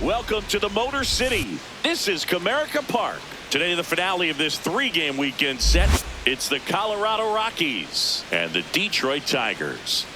Welcome to the Motor City. This is Comerica Park. Today, the finale of this three-game weekend set. It's the Colorado Rockies and the Detroit Tigers.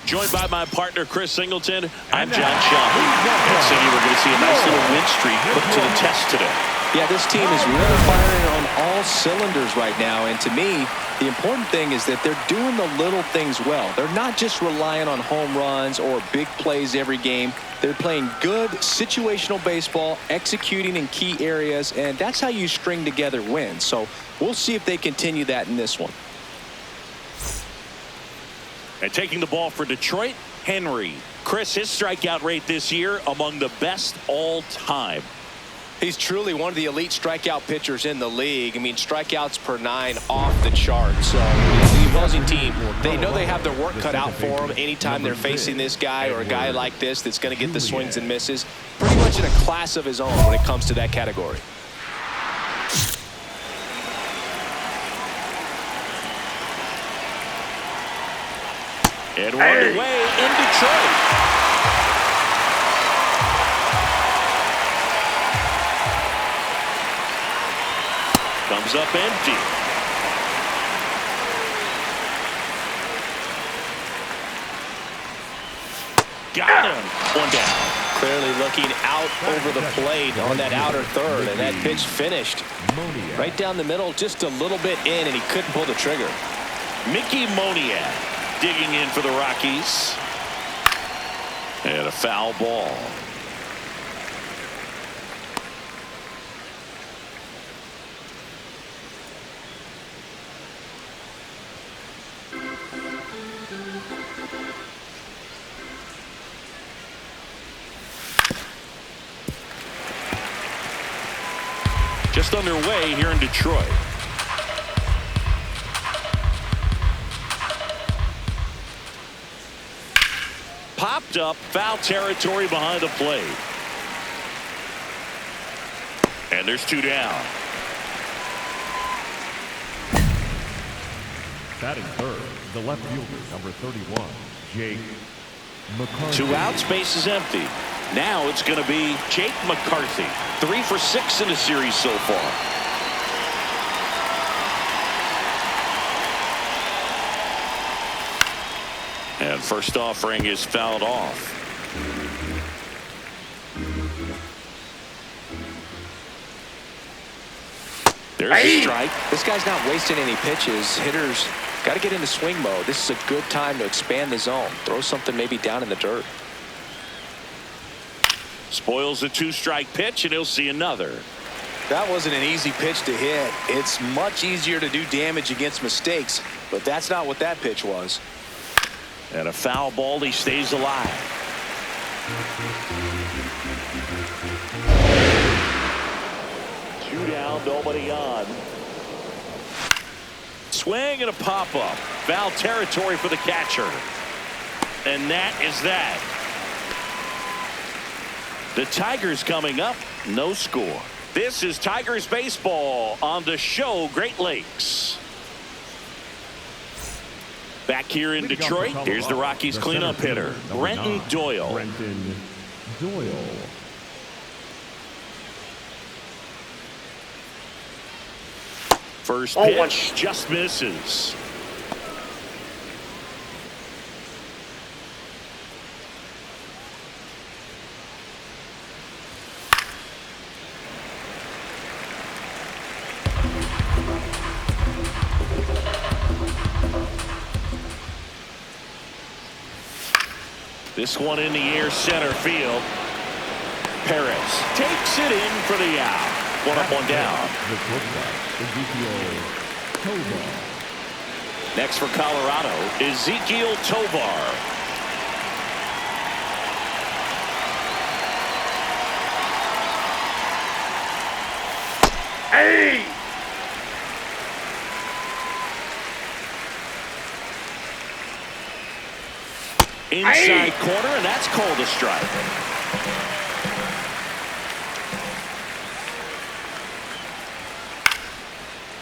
Joined by my partner, Chris Singleton, I'm John Shaw. And City, we're going to see a nice little win streak put to the test today. Yeah, this team is really firing on all cylinders right now. And to me, the important thing is that they're doing the little things well. They're not just relying on home runs or big plays every game. They're playing good situational baseball, executing in key areas, and that's how you string together wins. So we'll see if they continue that in this one. And taking the ball for Detroit, Henry. Chris, his strikeout rate this year among the best all time. He's truly one of the elite strikeout pitchers in the league. I mean, strikeouts per 9 off the chart. So the opposing team, they know they have their work cut out for them anytime they're facing this guy or a guy like this that's going to get the swings and misses. Pretty much in a class of his own when it comes to that category. And we're underway in Detroit. Comes up empty. Got him. One down. Clearly looking out over the plate on that outer third, and that pitch finished right down the middle, just a little bit in, and he couldn't pull the trigger. Mickey Moniak digging in for the Rockies. And a foul ball. Just underway here in Detroit. Popped up, foul territory behind the plate. And there's 2 down. Batting third, the left fielder, number 31, Jake McCarthy. 2 outs, base is empty. Now it's going to be Jake McCarthy. 3 for 6 in the series so far. And first offering is fouled off. There's a strike. This guy's not wasting any pitches. Hitters got to get into swing mode. This is a good time to expand the zone. Throw something maybe down in the dirt. Spoils the 2-strike pitch, and he'll see another. That wasn't an easy pitch to hit. It's much easier to do damage against mistakes, but that's not what that pitch was. And a foul ball, he stays alive. Two down, nobody on. Swing and a pop-up. Foul territory for the catcher. And that is that. The Tigers coming up, no score. This is Tigers baseball on the show Great Lakes. Back here in Detroit, here's the Rockies cleanup hitter, Brenton Doyle. Brenton Doyle. First pitch just misses. This one in the air, center field. Perez takes it in for the out. 1 up, 1 down. Next for Colorado, Ezequiel Tovar. Hey! Inside corner, and that's called a strike.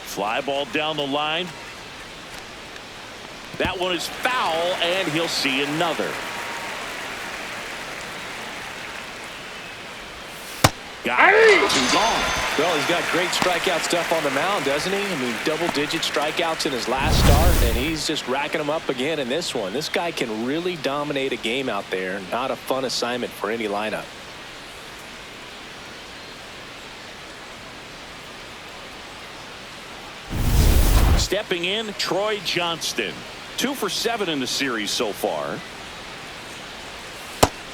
Fly ball down the line. That one is foul, and he'll see another. Got it. 2 gone. Well, he's got great strikeout stuff on the mound, doesn't he? I mean, double-digit strikeouts in his last start, and he's just racking them up again in this one. This guy can really dominate a game out there. Not a fun assignment for any lineup. Stepping in, Troy Johnston. 2 for 7 in the series so far.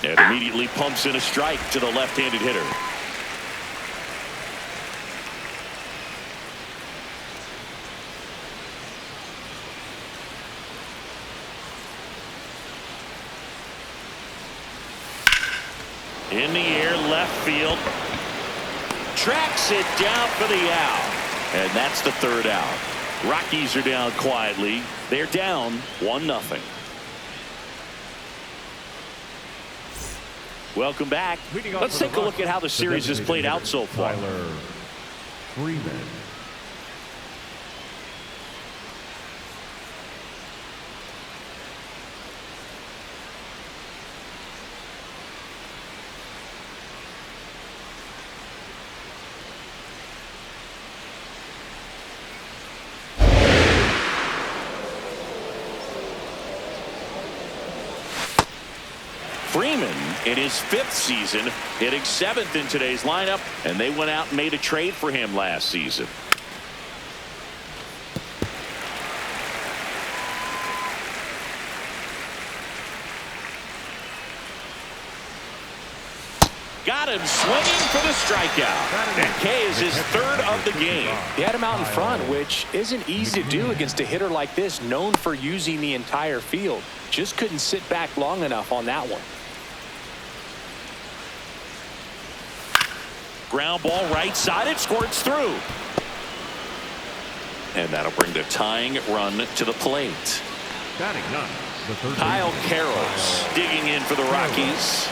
And immediately pumps in a strike to the left-handed hitter. In the air, left field. Tracks it down for the out. And that's the 3rd out. Rockies are down quietly. They're down 1-0. Welcome back. Let's take a look at how the series has played out so far. Tyler Freeman. Freeman in his 5th season, hitting 7th in today's lineup, and they went out and made a trade for him last season. Got him swinging for the strikeout. And K is his 3rd of the game. He had him out in front, which isn't easy to do against a hitter like this, known for using the entire field. Just couldn't sit back long enough on that one. Ground ball right side. It squirts through. And that'll bring the tying run to the plate. Batting 9, the 3rd Kyle baseman, Carroll's digging in for the Rockies.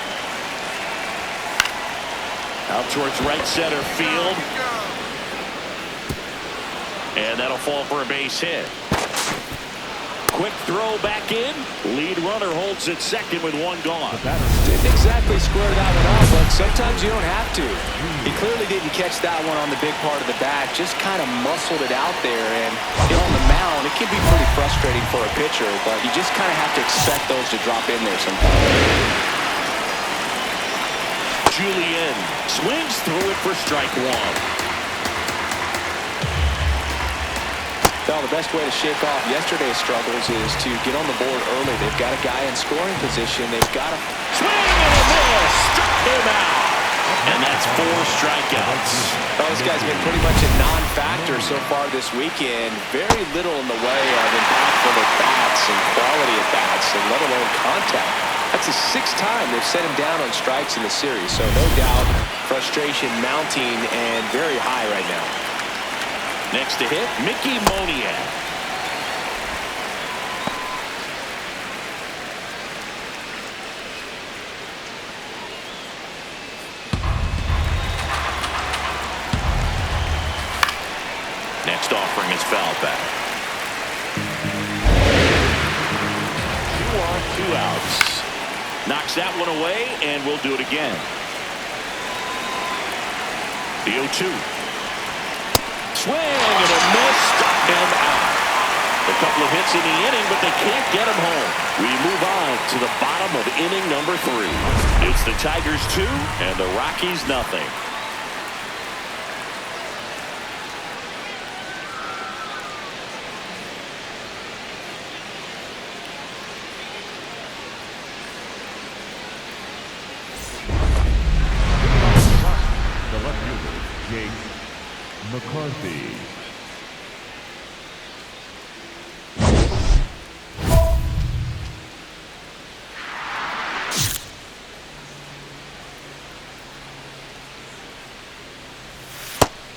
Out towards right center field. And that'll fall for a base hit. Quick throw back in. Lead runner holds at second with 1 gone. Didn't exactly square that one up, but sometimes you don't have to. He clearly didn't catch that one on the big part of the bat. Just kind of muscled it out there. And on the mound, it can be pretty frustrating for a pitcher, but you just kind of have to expect those to drop in there sometimes. Julian swings through it for strike 1. Well, the best way to shake off yesterday's struggles is to get on the board early. They've got a guy in scoring position. They've got to swing and a miss. Struck him out. And that's 4 strikeouts. Well, this guy's been pretty much a non-factor so far this weekend. Very little in the way of impactful at-bats and quality at-bats, and let alone contact. That's the 6th time they've set him down on strikes in the series. So no doubt frustration mounting and very high right now. Next to hit, Mickey Moniak. Next offering is foul back. 2 on, 2 outs. Knocks that one away, and we'll do it again. The 0-2. Swing and a miss, struck him out. A couple of hits in the inning, but they can't get him home. We move on to the bottom of inning number 3. It's the Tigers 2 and the Rockies nothing. the left fielder, Jake McCarthy.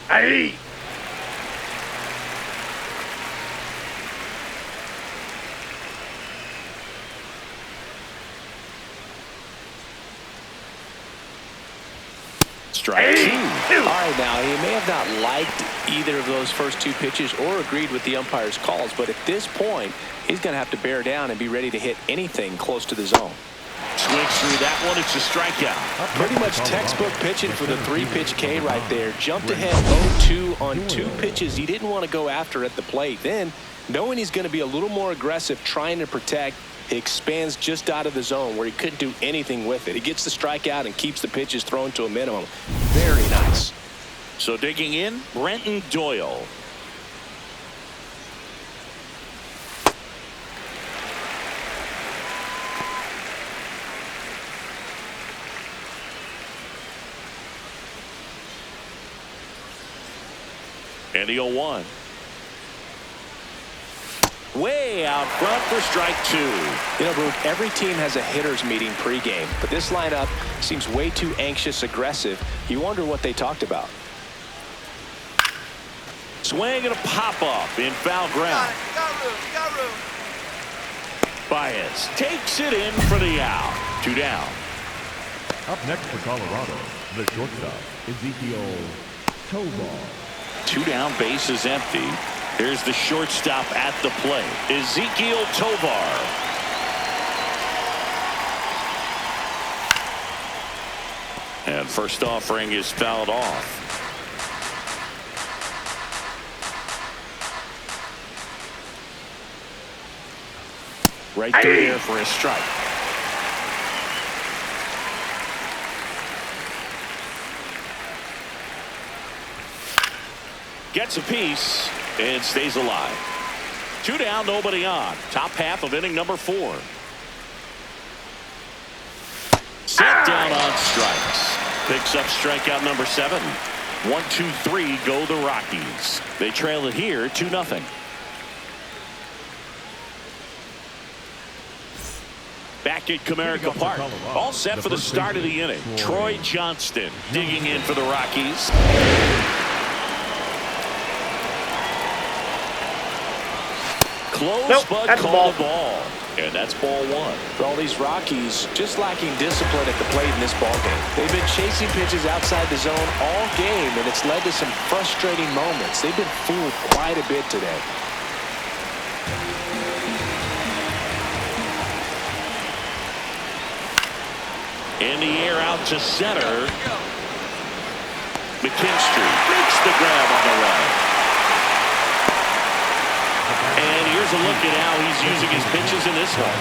Hey! Strike 2. All right, now, he may have not liked either of those first 2 pitches or agreed with the umpire's calls, but at this point, he's going to have to bear down and be ready to hit anything close to the zone. Swings through that one. It's a strikeout. Pretty much textbook pitching for the 3-pitch K right there. Jumped ahead 0-2 on 2 pitches he didn't want to go after at the plate. Then, knowing he's going to be a little more aggressive trying to protect, he expands just out of the zone where he couldn't do anything with it. He gets the strikeout and keeps the pitches thrown to a minimum. Very nice. So digging in, Brenton Doyle. And the 0-1. Way out front for strike 2. You know, Bruce, every team has a hitters meeting pregame, but this lineup seems way too anxious, aggressive. You wonder what they talked about. Swing and a pop-up in foul ground. Got room. Baez takes it in for the out. 2 down. Up next for Colorado, the shortstop, Ezekiel Tovar. 2 down, base is empty. Here's the shortstop at the plate, Ezekiel Tovar. And first offering is fouled off. Right through here for a strike. Gets a piece and stays alive. 2 down, nobody on. Top half of inning number 4. Set down on strikes. Picks up strikeout number 7. 1-2-3 go the Rockies. They trail it here 2-0. Back at Comerica Park. All set for the start of the inning. Troy Johnston digging in for the Rockies. Close, but call the ball. And that's ball 1. For all these Rockies just lacking discipline at the plate in this ballgame. They've been chasing pitches outside the zone all game, and it's led to some frustrating moments. They've been fooled quite a bit today. In the air out to center. McKinstry makes the grab on the right. And here's a look at how he's using his pitches in this one.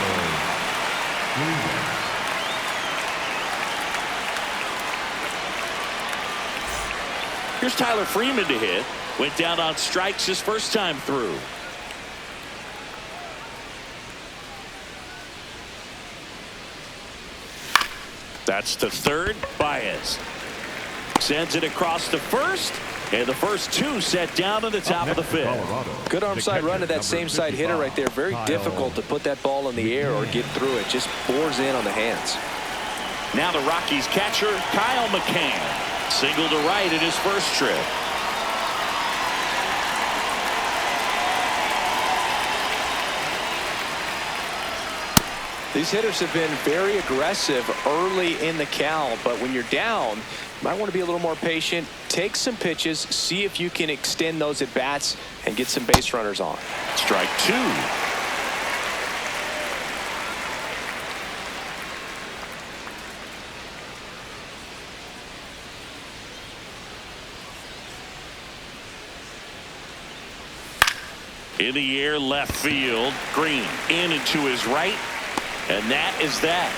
Here's Tyler Freeman to hit. Went down on strikes his first time through. That's to third. Baez sends it across to first. And the first 2 set down to the top of the 5th. Good arm side run to that same side hitter right there. Very difficult to put that ball in the air or get through it. Just bores in on the hands. Now the Rockies catcher, Kyle McCann. Single to right in his first trip. These hitters have been very aggressive early in the count, but when you're down, you might want to be a little more patient. Take some pitches, see if you can extend those at bats and get some base runners on. Strike 2. In the air, left field. Green in and to his right. And that is that.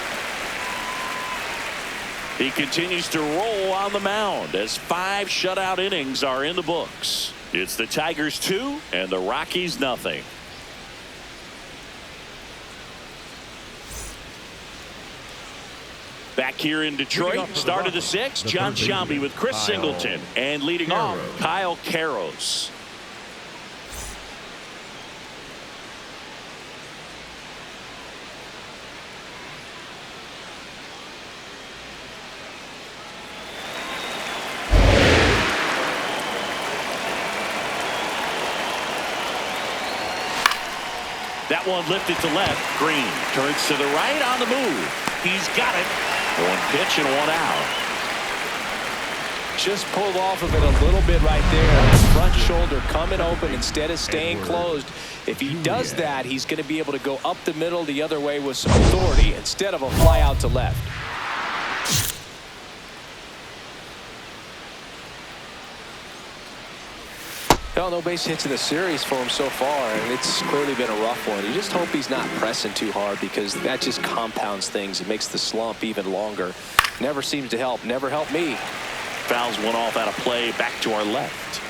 He continues to roll on the mound as 5 shutout innings are in the books. It's the Tigers 2 and the Rockies 0. Back here in Detroit, start of the 6th, John Sciambi with Chris Singleton. And leading off, Kyle Karros. That one lifted to left. Green turns to the right on the move. He's got it. 1 pitch and 1 out. Just pulled off of it a little bit right there. Front shoulder coming open instead of staying closed. If he does that, he's going to be able to go up the middle the other way with some authority instead of a fly out to left. Well, no base hits in the series for him so far, and it's clearly been a rough one. You just hope he's not pressing too hard, because that just compounds things. It makes the slump even longer. Never seems to help. Never helped me. Fouls one off out of play. Back to our left.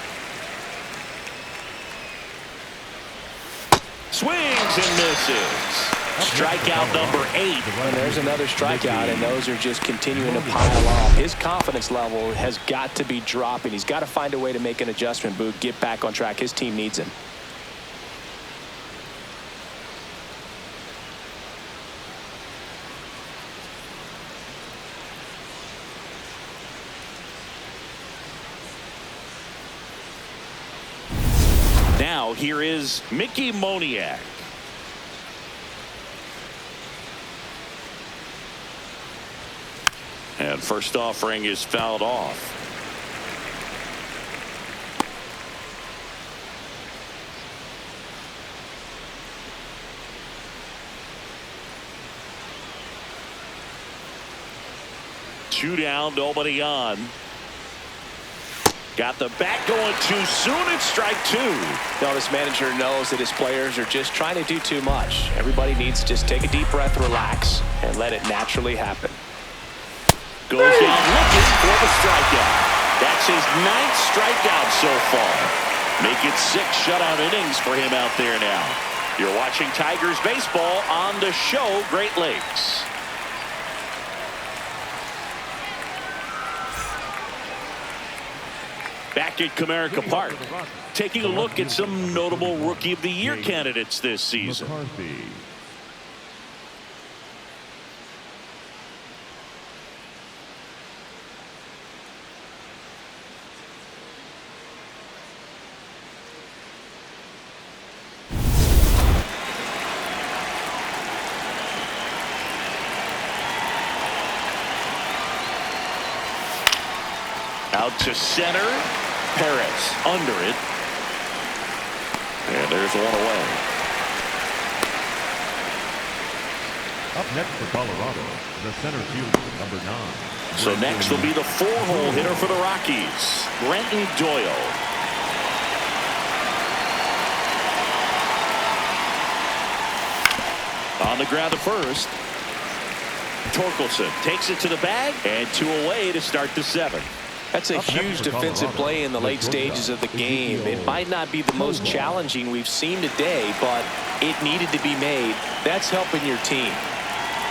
Swings and misses. Strikeout number 8. And there's another strikeout, and those are just continuing to pile up. His confidence level has got to be dropping. He's got to find a way to make an adjustment, Boog, get back on track. His team needs him. Now here is Mickey Moniak. And first offering is fouled off. Two down, nobody on. Got the bat going too soon. It's strike 2. Now this manager knows that his players are just trying to do too much. Everybody needs to just take a deep breath, relax, and let it naturally happen. Goes down looking for the strikeout. That's his 9th strikeout so far. Make it 6 shutout innings for him out there now. You're watching Tigers baseball on the show Great Lakes. Back at Comerica Park, taking a look at some notable Rookie of the Year candidates this season. McCarthy. Out to center. Perez under it. And there's one away. Up next for Colorado, the center fielder, number 9. So next will be the 4-hole hitter for the Rockies, Brenton Doyle. On the ground to first. Torkelson takes it to the bag, and 2 away to start the 7th. That's a huge defensive play in the late stages of the game. It might not be the most challenging we've seen today, but it needed to be made. That's helping your team.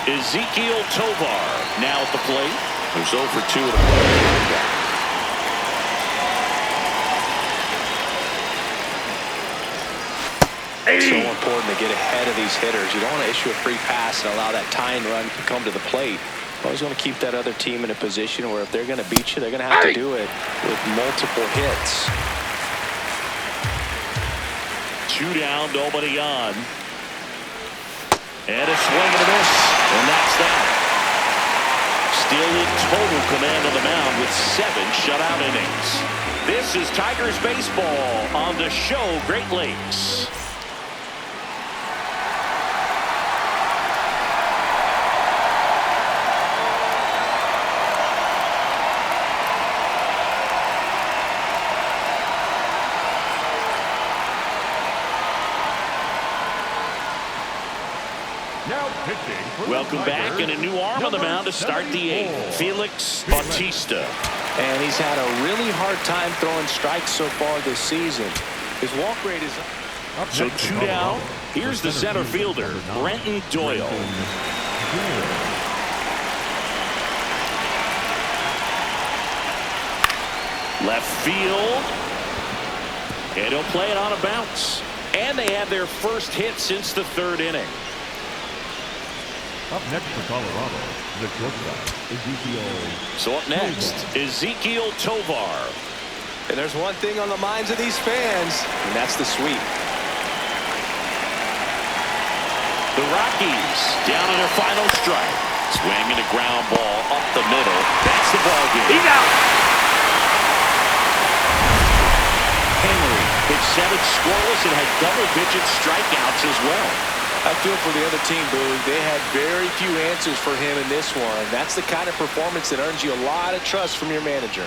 Ezekiel Tovar now at the plate. Who's 0 for 2 at the plate. It's so important to get ahead of these hitters. You don't want to issue a free pass and allow that tying run to come to the plate. Always want to keep that other team in a position where if they're going to beat you, they're going to have to do it with multiple hits. 2 down, nobody on. And a swing and a miss. And that's that. Still in total command of the mound with 7 shutout innings. This is Tigers baseball on the show Great Lakes. Welcome back, and a new arm on the mound to start the 8th, Felix Bautista. And he's had a really hard time throwing strikes so far this season. His walk rate is up. So 2 down. Here's the center fielder, Brenton Doyle. Left field. And he'll play it on a bounce. And they have their first hit since the 3rd inning. Up next for Colorado, the shortstop, Ezekiel. So up next, Ezekiel Tovar. And there's one thing on the minds of these fans, and that's the sweep. The Rockies down on their final strike. Swinging a ground ball up the middle. That's the ball game. He's out. Henry went 7 scoreless and had double-digit strikeouts as well. I feel for the other team, Boog. They had very few answers for him in this one. That's the kind of performance that earns you a lot of trust from your manager.